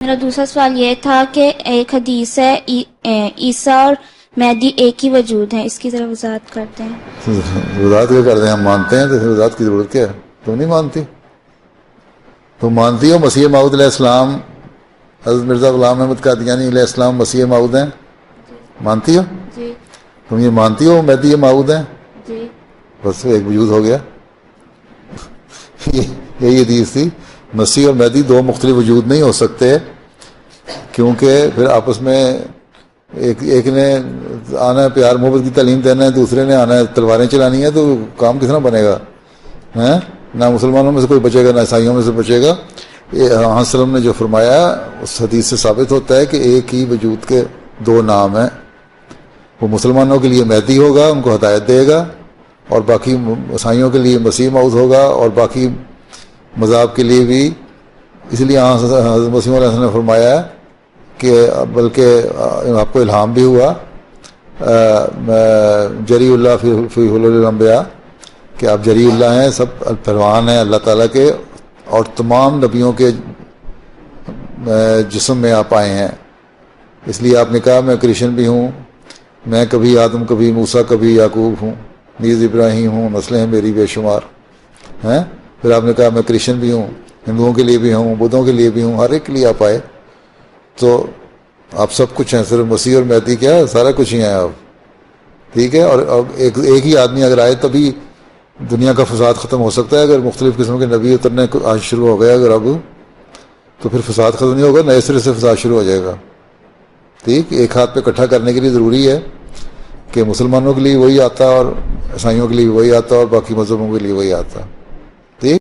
میرا دوسرا سوال یہ تھا کہ ایک حدیث ہے عیسیٰ اور مہدی ایک ہی وجود ہیں، اس کی ذرا وضاحت کرتے ہیں۔ وضاحت کیا کرتے ہیں؟ ہم مانتے ہیں، تو وضاحت کی ضرورت کیا ہے؟ تم نہیں مانتی؟ تم مانتی ہو مسیح موعود علیہ السلام، حضرت مرزا غلام احمد قادیانی علیہ السلام مسیح موعود ہیں؟ مانتی ہو؟ جی تم یہ مانتی ہو مہدی موعود ہیں؟ جی بس ایک وجود ہو گیا۔ یہی حدیث تھی، مسیح اور مہدی دو مختلف وجود نہیں ہو سکتے، کیونکہ پھر آپس میں ایک نے آنا ہے پیار محبت کی تعلیم دینا ہے، دوسرے نے آنا ہے تلواریں چلانی ہے، تو کام کس طرح بنے گا؟ نہ مسلمانوں میں سے کوئی بچے گا، نہ عیسائیوں میں سے بچے گا۔ ہاں وسلم نے جو فرمایا اس حدیث سے ثابت ہوتا ہے کہ ایک ہی وجود کے دو نام ہیں۔ وہ مسلمانوں کے لیے مہدی ہوگا، ان کو ہدایت دے گا، اور باقی عیسائیوں کے لیے مسیح موعود ہوگا، اور باقی مذاہب کے لیے بھی۔ اس لیے حضرت مسیح علیہ السلام نے فرمایا کہ بلکہ آپ کو الہام بھی ہوا جری اللہ فی حلول الانبیاء، کہ آپ جری اللہ ہیں، سب پہلوان ہیں اللہ تعالیٰ کے، اور تمام نبیوں کے جسم میں آپ آئے ہیں۔ اس لیے آپ نے کہا میں کرسچن بھی ہوں، میں کبھی آدم کبھی موسیٰ کبھی یعقوب ہوں، نیز ابراہیم ہوں، نسلیں ہیں میری بے شمار ہیں۔ پھر آپ نے کہا میں کرسچن بھی ہوں، ہندوؤں کے لیے بھی ہوں، بدھوں کے لیے بھی ہوں، ہر ایک کے لیے آپ آئے، تو آپ سب کچھ ہیں، صرف مسیح اور مہدی کیا ہے، سارا کچھ ہی ہیں آپ، ٹھیک ہے۔ اور ایک ہی آدمی اگر آئے تبھی دنیا کا فساد ختم ہو سکتا ہے۔ اگر مختلف قسم کے نبی اترنے آج شروع ہو گیا اگر اب، تو پھر فساد ختم نہیں ہوگا، نئے سرے سے فساد شروع ہو جائے گا، ٹھیک۔ ایک ہاتھ پہ اکٹھا کرنے کے لیے ضروری ہے کہ مسلمانوں کے لیے وہی آتا، اور عیسائیوں کے لیے وہی آتا، اور باقی مذہبوں کے لیے وہی آتا۔